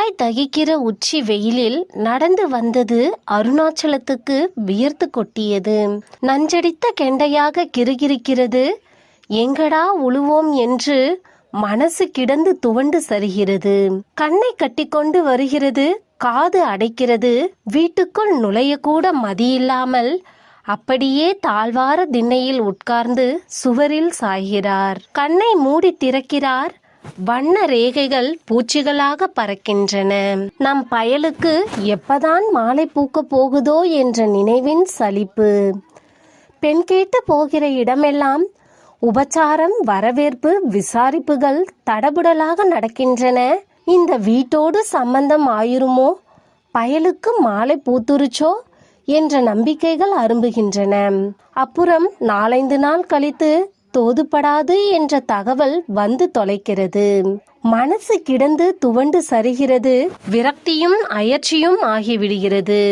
வாய் தகிக்கிற உச்சி வெயிலில் நடந்து வந்தது அருணாச்சலத்துக்கு வியர்த்து கொட்டியது. நஞ்சடித்த கெண்டையாக கிறுகிறுக்கிறது. எங்கடா உழுவோம் என்று மனசு கிடந்து துவண்டு சரிகிறது. கண்ணை கட்டிக்கொண்டு வருகிறது. காது அடைக்கிறது. வீட்டுக்குள் நுழையக்கூட மதியில்லாமல் அப்படியே தாழ்வார திண்ணையில் உட்கார்ந்து சுவரில் சாய்கிறார். கண்ணை மூடி திறக்கிறார். வண்ண ரேகைகள் பூச்சிகளாக பறக்கின்றன. நம் பயலுக்கு எப்பதான் மாலை பூக்க போகுதோ என்ற நினைவின் சலிப்பு. பெண் கேட்டு போகிற இடமெல்லாம் உபச்சாரம், வரவேற்பு, விசாரிப்புகள் தடபுடலாக நடக்கின்றன. இந்த வீட்டோடு சம்பந்தம் ஆயிருமோ, பயலுக்கு மாலை பூத்துருச்சோ என்ற நம்பிக்கைகள் அரும்புகின்றன. அப்புறம் 4-5 நாள் கழித்து தோதுப்படாது என்ற தகவல் வந்து தொலைக்கிறது. மனசு கிடந்து துவண்டு சரிகிறது. விரக்தியும் அயற்சியும் ஆகிவிடுகிறது.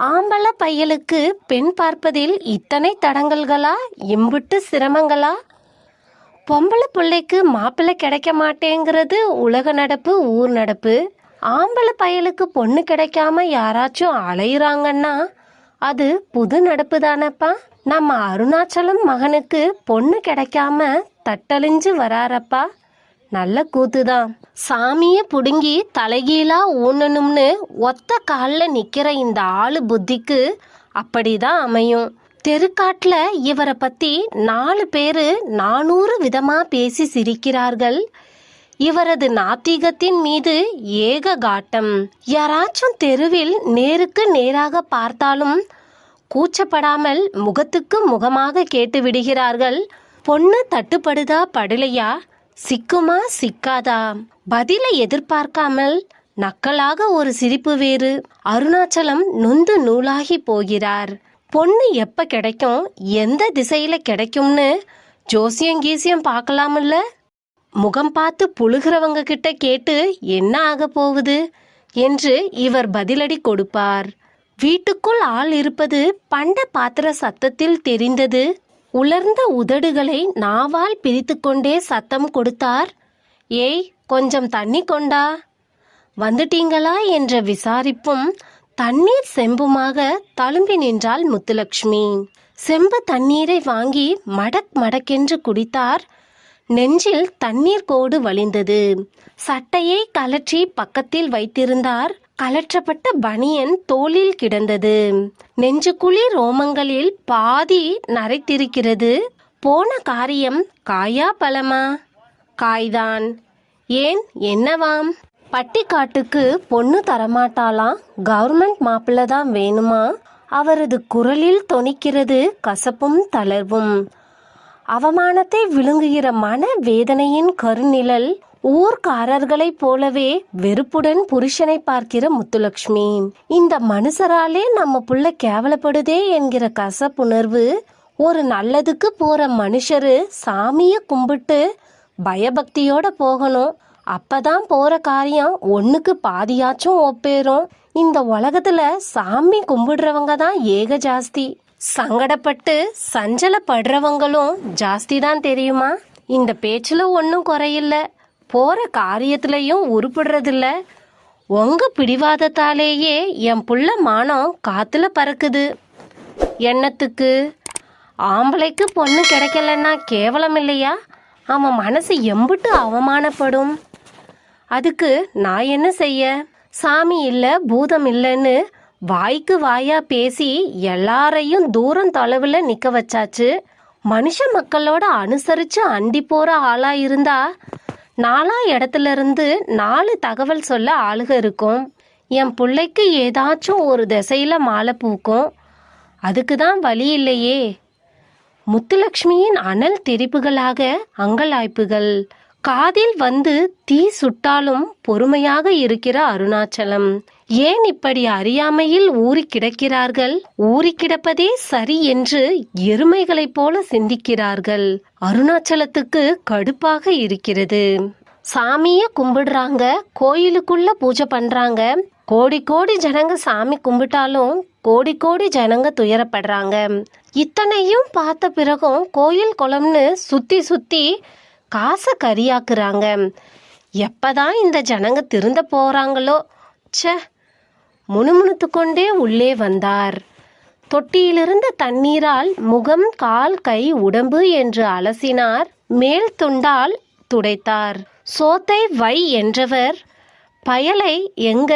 ஆம்பள பையலுக்கு பெண் பார்ப்பதில் இத்தனை தடங்கல்களா, இம்புட்டு சிரமங்களா? பொம்பளை பிள்ளைக்கு மாப்பிள்ளை கிடைக்க மாட்டேங்கிறது உலக நடப்பு, ஊர் நடப்பு. ஆம்பளை பயலுக்கு பொண்ணு கிடைக்காம யாராச்சும் அலையிறாங்கன்னா அது புது நடப்பு தானப்பா. நம்ம அருணாச்சலம் மகனுக்கு பொண்ணு கிடைக்காம தட்டழிஞ்சு வராரப்பா. நல்ல கூத்துதான். சாமிய புடுங்கி தலைகீழா ஊனணும்னு ஒத்த காலில் நிக்கிற இந்த ஆளு புத்திக்கு அப்படிதான் அமையும். தெருக்காட்டுல இவரை பத்தி 4 பேரு 400 விதமா பேசி சிரிக்கிறார்கள். இவரது நாத்திகத்தின் மீது ஏக காட்டம். யாராச்சும் தெருவில் நேருக்கு நேராக பார்த்தாலும் கூச்சப்படாமல் முகத்துக்கு முகமாக கேட்டு விடுகிறார்கள். பொண்ணு தட்டுப்படுதா படலையா, சிக்குமா சிக்காதா? பதிலை எதிர்பார்க்காமல் நக்கலாக ஒரு சிரிப்பு வேறு. அருணாச்சலம் நொந்து நூலாகி போகிறார். பொண்ணு எப்ப கிடைக்கும், எந்த திசையில கிடைக்கும்னு ஜோசியம் கீசியம் பார்க்கலாம்ல. முகம் பார்த்து புழுகிறவங்க கிட்ட கேட்டு என்ன ஆக போகுது என்று இவர் பதிலடி கொடுப்பார். வீட்டுக்குள் ஆள் இருப்பது பண்ட பாத்திர சத்தத்தில் தெரிந்தது. உலர்ந்த உதடுகளை நாவால் பிரித்து கொண்டே சத்தம் கொடுத்தார். ஏய், கொஞ்சம் தண்ணி கொண்டா. வந்துட்டீங்களா என்ற விசாரிப்பும் தண்ணீர் செம்புமாக தழும்பி நின்றாள் முத்துலட்சுமி. செம்பு தண்ணீரை வாங்கி மடக் மடக்கென்று குடித்தார். நெஞ்சில் தண்ணீர் கோடு வழிந்தது. சட்டையை கலற்றி பக்கத்தில் வைத்திருந்தார். கலற்றப்பட்ட பனியன் தோளில் கிடந்தது. நெஞ்சுக்குழி ரோமங்களில் பாதி நரைத்திருக்கிறது. போன காரியம் காயா பழமா? காய்தான். ஏன், என்னவாம்? பட்டிக்காட்டுக்கு பொண்ணு தரமாட்டாலாம், கவர்மெண்ட் மாப்பிள்ளை தான் வேணுமா? அவரது குரலில் தொனிக்கிறது கசப்பும் தளர்வும். அவமானத்தை விழுங்குகிற மன வேதனையின் கருநிழல். ஊர்க்காரர்களைப் போலவே வெறுப்புடன் புருஷனை பார்க்கிற முத்துலட்சுமி. இந்த மனுஷராலே நம்ம புள்ள கேவலப்படுதே என்கிற கசப்புணர்வு. ஒரு நல்லதுக்கு போற மனுஷரு சாமிய கும்பிட்டு பயபக்தியோட போகணும். அப்பதான் போற காரியம் ஒண்ணுக்கு பாதியாச்சும் ஒப்பேறும். இந்த உலகத்துல சாமி கும்பிடுறவங்க தான் ஏக ஜாஸ்தி. சங்கடப்பட்டு சஞ்சலப்படுறவங்களும் ஜாஸ்தி தான் தெரியுமா? இந்த பேச்சுல ஒன்றும் குறையில்ல. போற காரியத்திலையும் உருப்படுறதில்ல. உங்க பிடிவாதத்தாலேயே என் புள்ள மானம் காத்துல பறக்குது. எண்ணத்துக்கு ஆம்பளைக்கு பொண்ணு கிடைக்கலன்னா கேவலம் இல்லையா? அவன் மனசு எம்புட்டு அவமானப்படும். அதுக்கு நான் என்ன செய்ய? சாமி இல்லை, பூதம் இல்லைன்னு வாய்க்கு வாயா பேசி எல்லாரையும் தூரம் தொலைவில் நிற்க வச்சாச்சு. மனுஷ மக்களோட அனுசரித்து அண்டி போகிற ஆளாக இருந்தா 4 இடத்துல இருந்து 4 தகவல் சொல்ல ஆளுக இருக்கும். என் பிள்ளைக்கு ஏதாச்சும் ஒரு திசையில் மாலை பூக்கும். அதுக்கு தான் வழி இல்லையே. முத்துலட்சுமியின் அனல் தெரிப்புகளாக அங்கலாய்ப்புகள். காதில் வந்து தீ சுட்டாலும் பொறுமையாக இருக்கிற அருணாச்சலம். ஏன் இப்படி அறியாமையில் ஊறி கிடக்கிறார்கள்? ஊறி கிடப்பதே சரி என்று எருமைகளைப் போல சிந்திக்கிறார்கள். அருணாச்சலத்துக்கு கடுப்பாக இருக்கிறது. சாமிய கும்பிடுறாங்க, கோயிலுக்குள்ள பூஜை பண்றாங்க. கோடி கோடி ஜனங்க சாமி கும்பிட்டாலும் கோடி கோடி ஜனங்க துயரப்படுறாங்க. இத்தனையும் பார்த்த பிறகும் கோயில் குளம்னு சுத்தி சுத்தி காசை கரியாக்குறாங்க. எப்பதான் இந்த ஜனங்க திருந்த போறாங்களோ? ச்சே, முணுமுணுத்து கொண்டே உள்ளே வந்தார். தொட்டியிலிருந்த தண்ணீரால் முகம், கால், கை, உடம்பு என்று அலசினார். மேல் துண்டால் துடைத்தார். சோத்தை வை என்றவர், பயலை எங்க?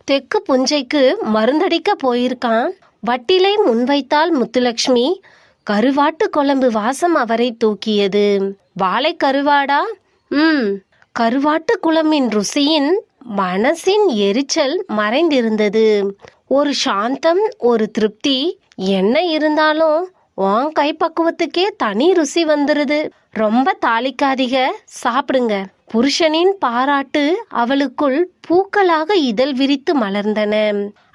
தெற்கு புஞ்சைக்கு மருந்தடிக்க போயிருக்கான். வட்டிலை முன்வைத்தாள் முத்துலட்சுமி. கருவாட்டு குழம்பு வாசம் அவரை தூக்கியது. வாழை கருவாடா? கருவாட்டு குழம்பின் ருசியின் மனசின் எரிச்சல் மறைந்திருந்தது. ஒரு சாந்தம், ஒரு திருப்தி. என்ன இருந்தாலும் உன் கைப்பக்குவத்துக்கே தனி ருசி வந்துருது. ரொம்ப தாளிக்காதீக, சாப்பிடுங்க. புருஷனின் பாராட்டு அவளுக்குள் பூக்களாக இதழ் விரித்து மலர்ந்தன.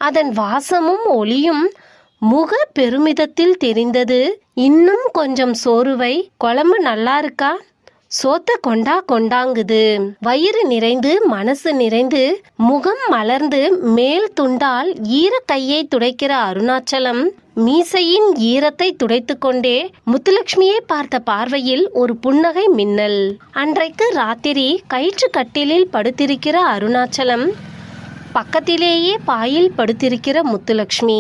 அதன் வாசமும் ஒளியும் முக பெருமிதத்தில் தெரிந்தது. இன்னும் கொஞ்சம் சோறுவை, குழம்பு நல்லா இருக்கா? சோத்த கொண்டாங்குது. வயிறு நிறைந்து, மனசு நிறைந்து, முகம் மலர்ந்து, மேல் துண்டால் ஈர கையை துடைக்கிற அருணாச்சலம் மீசையின் ஈரத்தை துடைத்து கொண்டே முத்துலட்சுமியை பார்த்த பார்வையில் ஒரு புன்னகை மின்னல். அன்றைக்கு ராத்திரி கயிற்று கட்டிலில் படுத்திருக்கிற அருணாச்சலம், பக்கத்திலேயே பாயில் படுத்திருக்கிற முத்துலட்சுமி.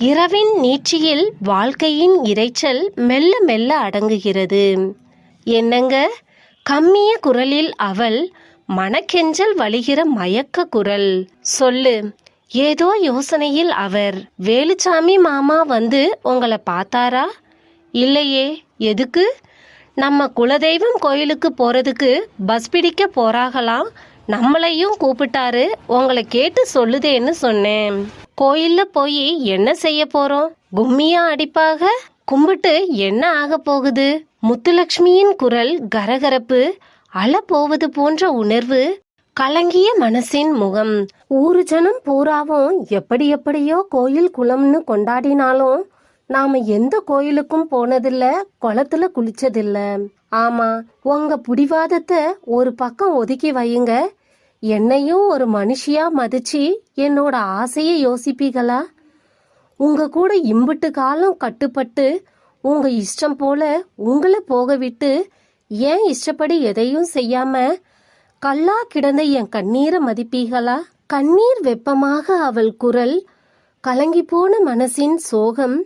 இரவின் நீட்சியில் வாழ்க்கையின் இரைச்சல் மெல்ல மெல்ல அடங்குகிறது. என்னங்க? கம்மிய குரலில் அவள், மனக்கெஞ்சல் வழிகிற மயக்க குரல். சொல்லு. ஏதோ யோசனையில் அவர். வேலுச்சாமி மாமா வந்து உங்களை பார்த்தாரா? இல்லையே. எதுக்கு? நம்ம குலதெய்வம் கோயிலுக்கு போறதுக்கு பஸ் பிடிக்க போறாகலாம். நம்மளையும் கூப்பிட்டாரு. உங்களை கேட்டு சொல்லுதேன்னு சொன்னேன். கோயில்ல போய் என்ன செய்ய போறோம்? கும்மியா அடிப்பாக? கும்பிட்டு என்ன ஆக போகுது? முத்துலட்சுமியின் குரல் கரகரப்பு, அழ போவது போன்ற உணர்வு, கலங்கிய மனசின் முகம். ஊரு ஜனம் பூராவும் எப்படியோ கோயில் குளம்னு கொண்டாடினாலும் நாம எந்த கோயிலுக்கும் போனதில்ல, குளத்துல குளிச்சதில்ல. ஆமா, உங்க புடிவாதத்தை ஒரு பக்கம் ஒதுக்கி வையுங்க. என்னையும் ஒரு மனுஷியா மதிச்சு என்னோட ஆசையை யோசிப்பீங்களா? உங்க கூட இம்புட்டு காலம் கட்டுப்பட்டு உங்க இஷ்டம் போல உங்களை போக விட்டு ஏன் இஷ்டப்படி எதையும் செய்யாம கல்லா கிடந்த என் கண்ணீரை மதிப்பீகளா? கண்ணீர் வெப்பமாக அவள் குரல், கலங்கி போன மனசின் சோகம்,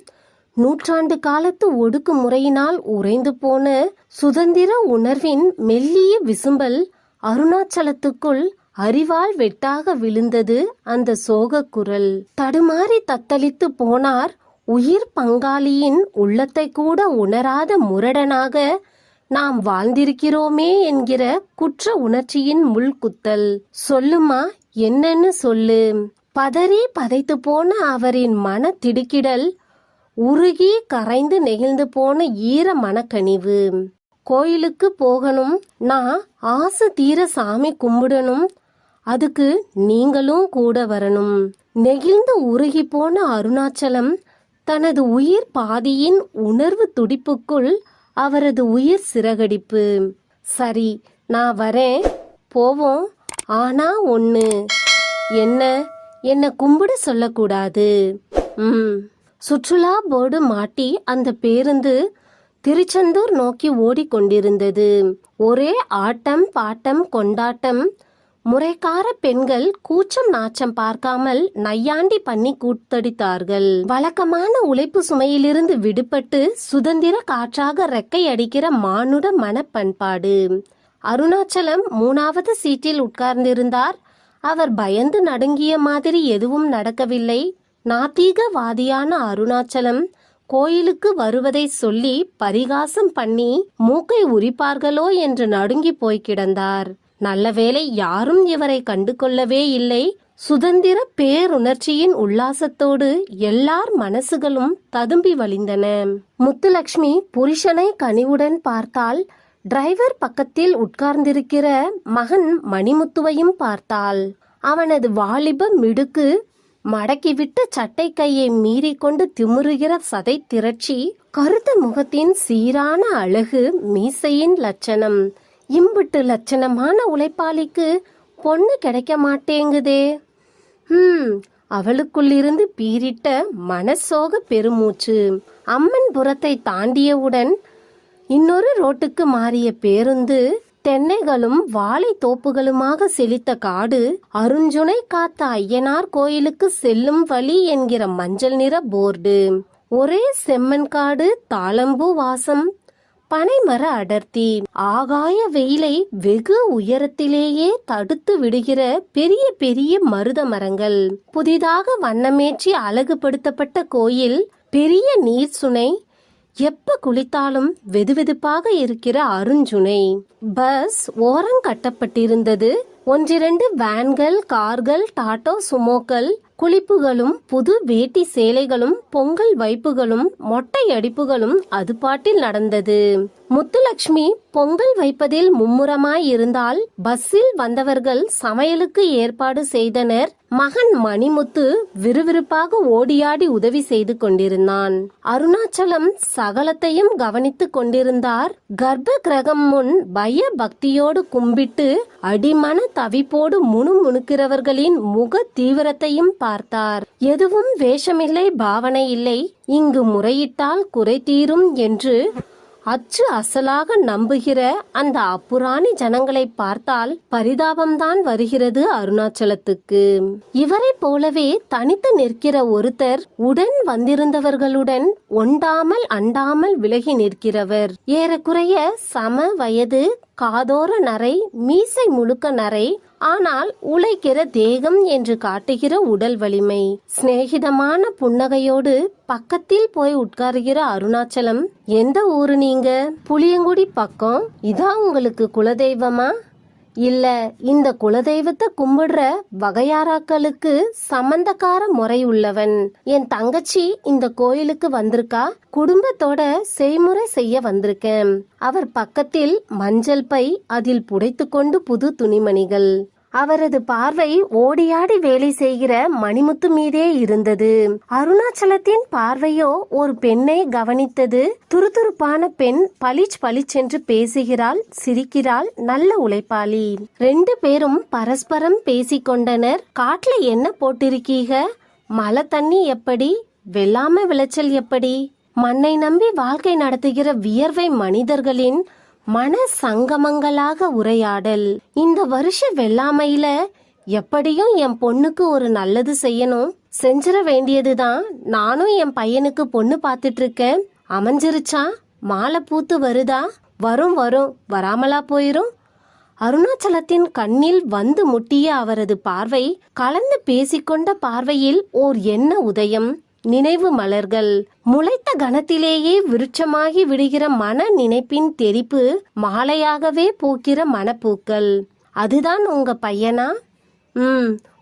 நூற்றாண்டு காலத்து ஒடுக்கு முறையினால் உறைந்து போன சுதந்திர உணர்வின் மெல்லிய விசும்பல். அருணாச்சலத்துக்குள் அறிவால் வெட்டாக விழுந்தது அந்த சோக குரல். தடுமாறி தத்தளித்து போனார். உயிர் பங்காளியின் உள்ளத்தை கூட உணராத முரடனாக நாம் வாழ்ந்திருக்கிறோமே என்கிற குற்ற உணர்ச்சியின் முள்குத்தல். சொல்லுமா, என்னன்னு சொல்லு. பதறி பதைத்து போன அவரின் மன திடுக்கிடல், உருகி கரைந்து நெகிழ்ந்து போன ஈர மனக்கனிவு. கோயிலுக்கு போகணும், நான் ஆசை தீர சாமி கும்பிடணும், அதுக்கு நீங்களும் கூட வரணும். நெகிழ்ந்து உருகி போன அருணாச்சலம் தனது உயிர் பாதியின் உணர்வு துடிப்புக்குள் அவரது உயிர் சிறகடிப்பு. சரி, நான் வரேன், போவோம். ஆனா ஒண்ணு. என்ன கும்பிட சொல்லக்கூடாது. சுற்றுலா போர்டு மாட்டி அந்த பேருந்து திருச்செந்தூர் நோக்கி ஓடிக்கொண்டிருந்தது. ஒரே ஆட்டம் பாட்டம் கொண்டாட்டம். முறைக்கார பெண்கள் கூச்சம் நாச்சம் பார்க்காமல் நையாண்டி பண்ணி கூத்தடித்தார்கள். வழக்கமான உழைப்பு சுமையிலிருந்து விடுபட்டு சுதந்திர காற்றாக ரெக்கை அடிக்கிற மானுட மனப்பண்பாடு. அருணாச்சலம் 3வது சீட்டில் உட்கார்ந்திருந்தார். அவர் பயந்து நடுங்கிய மாதிரி எதுவும் நடக்கவில்லை. நாத்திகவாதியான அருணாச்சலம் கோயிலுக்கு வருவதை சொல்லி பரிகாசம் பண்ணி மூக்கை உரிப்பார்களோ என்று நடுங்கி போய் கிடந்தார். நல்ல வேளை யாரும் இவரை கண்டு கொள்ளவே இல்லை. சுதந்திர பேருணர்ச்சியின் உல்லாசத்தோடு எல்லார் மனசுகளும் ததும்பி வழிந்தன. முத்துலட்சுமி புருஷனை கனிவுடன் பார்த்தாள். டிரைவர் பக்கத்தில் உட்கார்ந்திருக்கிற மகன் மணிமுத்துவையும் பார்த்தாள். அவனது வாலிப மிடுக்கு, மடக்கிவிட்ட சட்டை கையை மீறிக்கொண்டு திமுறுகிற சதை திரட்சி, கருத்த முகத்தின் சீரான அழகு, மீசையின் லட்சணம். இம்புட்டு லட்சணமான உழைப்பாளிக்கு பொண்ணு கிடைக்க மாட்டேங்குதே. அவளுக்குள்ளிருந்து பீரிட்ட மனசோக பெருமூச்சு. அம்மன் புறத்தை தாண்டியவுடன் இன்னொரு ரோட்டுக்கு மாறிய பேருந்து தென்னைகளும் வாழை தோப்புகளுமாக செழித்த காடு, அருஞ்சுனை காத்த ஐயனார் கோயிலுக்கு செல்லும் வழி என்கிற மஞ்சள் நிற போர்டு, ஒரே செம்மண் காடு, தாளம்பூ வாசம், பனைமர அடர்த்தி, ஆகாய வெயிலை வெகு உயரத்திலேயே தடுத்து விடுகிற பெரிய பெரிய மருத மரங்கள், புதிதாக வண்ணமேற்றி அழகுபடுத்தப்பட்ட கோயில், பெரிய நீர் சுனை, எப்ப குளித்தாலும் வெதுவெதுப்பாக இருக்கிற அருஞ்சுனை. பஸ் ஓரங்கட்டப்பட்டிருந்தது. ஒன்றிரண்டு வேன்கள், கார்கள், டாட்டோ சுமோக்கள், குளிப்புகளும் புது வேட்டி சேலைகளும் பொங்கல் வைப்புகளும் மொட்டை அடிப்புகளும் அது பாட்டில் நடந்தது. முத்துலட்சுமி பொங்கல் வைப்பதில் மும்முரமாய் இருந்தால் பஸ்ஸில் வந்தவர்கள் சமையலுக்கு ஏற்பாடு செய்தனர். மகன் மணிமுத்து விறுவிறுப்பாக ஓடியாடி உதவி செய்து கொண்டிருந்தான். அருணாச்சலம் சகலத்தையும் கவனித்துக் கொண்டிருந்தார். கர்ப்ப கிரகம் முன் பய பக்தியோடு கும்பிட்டு அடிமன தவிப்போடு முணுமுணுக்கிறவர்களின் முக தீவிரத்தையும் பார்த்தார். எதுவும் வேஷமில்லை, பாவனை இல்லை. இங்கு முறையிட்டால் குறை தீரும் என்று அச்சு அசலாக நம்புகிற அந்த அப்புராணி ஜனங்களை பார்த்தால் பரிதாபம்தான் வருகிறது அருணாச்சலத்துக்கு. இவரை போலவே தனித்து நிற்கிற ஒருத்தர் உடன் வந்திருந்தவர்களுடன் ஒண்டாமல் அண்டாமல் விலகி நிற்கிறவர். ஏறக்குறைய சம வயது, காதோர நரை, மீசை முழுக்க நரை, ஆனால் உழைக்கிற தேகம் என்று காட்டுகிற உடல் வலிமை. சிநேகிதமான புன்னகையோடு பக்கத்தில் போய் உட்காருகிற அருணாச்சலம், எந்த ஊரு நீங்க? புளியங்குடி பக்கம். இதான் உங்களுக்கு குலதெய்வமா? இல்ல, இந்த குலதெய்வத்தை கும்பிடுற வகையாராக்களுக்கு சம்பந்தக்கார முறை உள்ளவன். என் தங்கச்சி இந்த கோயிலுக்கு வந்திருக்கா, குடும்பத்தோட செய்முறை செய்ய வந்திருக்கேன். அவர் பக்கத்தில் மஞ்சள் பை, அதில் புடைத்து கொண்டு புது துணிமணிகள். அவரது பார்வை ஓடியாடி வேலை செய்கிற மணிமுத்து மீதே இருந்தது. அருணாச்சலத்தின் பார்வையோ ஒரு பெண்ணை கவனித்தது. துருதுருப்பான பெண், பளிச் பளிச்சென்று பேசுகிறாள், சிரிக்கிறாள், நல்ல உழைப்பாளி. 2 பேரும் பரஸ்பரம் பேசிக்கொண்டனர். காட்டுல என்ன போட்டிருக்கீங்க? மழை தண்ணி எப்படி? வெள்ளாமை விளைச்சல் எப்படி? மண்ணை நம்பி வாழ்க்கை நடத்துகிற வியர்வை மனிதர்களின் மன சங்கமங்களாக உரையாடல். இந்த வருஷ வெள்ளாமையில எப்படியும் என் பொண்ணுக்கு ஒரு நல்லது செய்யணும், செஞ்சிட வேண்டியதுதான். நானும் என் பையனுக்கு பொண்ணு பாத்துட்டு இருக்கேன். அமைஞ்சிருச்சா? மாலை பூத்து வருதா? வரும் வரும், வராமலா போயிரும். அருணாச்சலத்தின் கண்ணில் வந்து முட்டிய அவரது பார்வை, கலந்து பேசிக்கொண்ட பார்வையில் ஓர் எண்ண உதயம், நினைவு மலர்கள். முளைத்த கணத்திலேயே விருட்சமாகி விடுகிற மன நினைப்பின் தெரிப்பு, மாலையாகவே பூக்கிற மனப்பூக்கள். அதுதான் உங்க பையனா?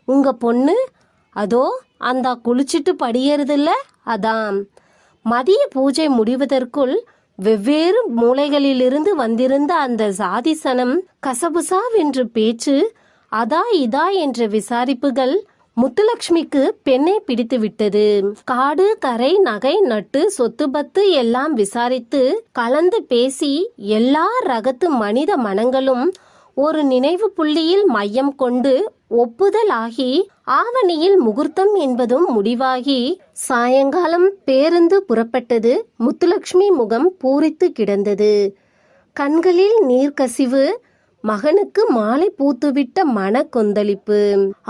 உங்க பொண்ணு அதோ அந்த குளிச்சிட்டு படியறதில்ல, அதான். மதிய பூஜை முடிவதற்குள் வெவ்வேறு மூலைகளிலிருந்து வந்திருந்த அந்த சாதிசனம், கசபுசாவென்று பேச்சு, அதா இதா என்ற விசாரிப்புகள் முத்துலட்சுமிக்கு பெண்ணை பிடித்து விட்டது. காடு கரை நகை நட்டு சொத்து பத்து எல்லாம் விசாரித்து கலந்து பேசி எல்லா ரகத்து மனித மனங்களும் ஒரு நினைவு புள்ளியில் மையம் கொண்டு ஒப்புதல் ஆகி ஆவணியில் முகூர்த்தம் என்பதும் முடிவாகி சாயங்காலம் பேருந்து புறப்பட்டது. முத்துலட்சுமி முகம் பூரித்து கிடந்தது. கண்களில் நீர்க்கசிவு, மகனுக்கு மாலை பூத்துவிட்ட மன கொந்தளிப்பு.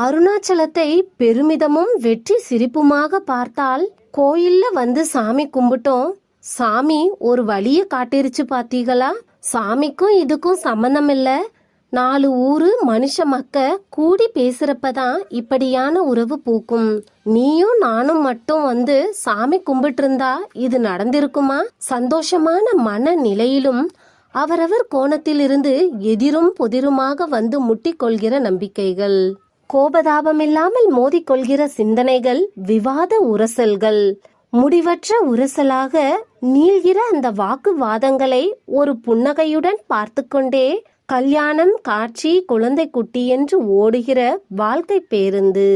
அருணாச்சலத்தை பெருமிதமும் வெற்றி சிரிப்புமாக பார்த்தால், கோயில்ல வந்து சாமி கும்பிட்டோம், சாமி ஒரு வழிய காட்டிருச்சு பாத்தீங்களா? சாமிக்கும் இதுக்கும் சம்பந்தம் இல்ல. 4 ஊரு மனுஷ மக்க கூடி பேசுறப்பதான் இப்படியான உறவு பூக்கும். நீயும் நானும் மட்டும் வந்து சாமி கும்பிட்டு இருந்தா இது நடந்திருக்குமா? சந்தோஷமான மன நிலையிலும் அவரவர் கோணத்திலிருந்து எதிரும் புதிருமாக வந்து முட்டிக்கொள்கிற நம்பிக்கைகள், கோபதாபமில்லாமல் மோதிக்கொள்கிற சிந்தனைகள், விவாத உரசல்கள், முடிவற்ற உரசலாக நீள்கிற அந்த வாக்குவாதங்களை ஒரு புன்னகையுடன் பார்த்து கொண்டே கல்யாணம், காட்சி, குழந்தை குட்டி என்று ஓடுகிற வாழ்க்கை பேருந்து.